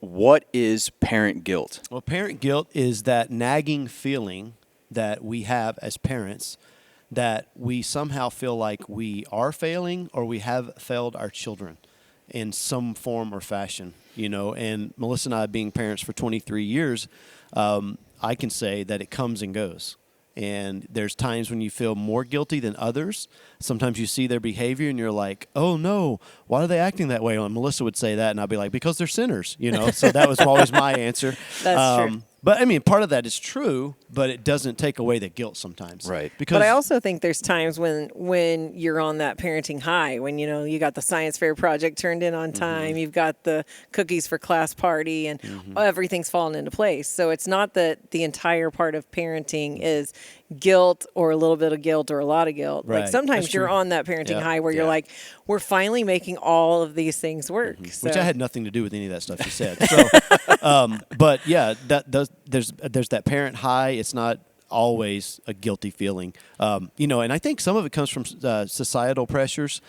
what is parent guilt? Well, parent guilt is that nagging feeling that we have as parents that we somehow feel like we are failing or we have failed our children in some form or fashion, and Melissa and I being parents for 23 years, I can say that it comes and goes. And there's times when you feel more guilty than others. Sometimes you see their behavior and you're like, oh no, why are they acting that way? And Melissa would say that and I'd be like, because they're sinners, So that was always my answer. That's true. But I mean, part of that is true, but it doesn't take away the guilt sometimes. Right. But I also think there's times when you're on that parenting high, when you got the science fair project turned in on time, you've got the cookies for class party, and everything's fallen into place. So it's not that the entire part of parenting is guilt or a little bit of guilt or a lot of guilt. Right. Like sometimes That's you're true. on that parenting Yeah. high where you're Yeah. like, we're finally making all of these things work. So. Which I had nothing to do with any of that stuff you said. So, but yeah, there's that parent high. It's not always a guilty feeling, and I think some of it comes from societal pressures.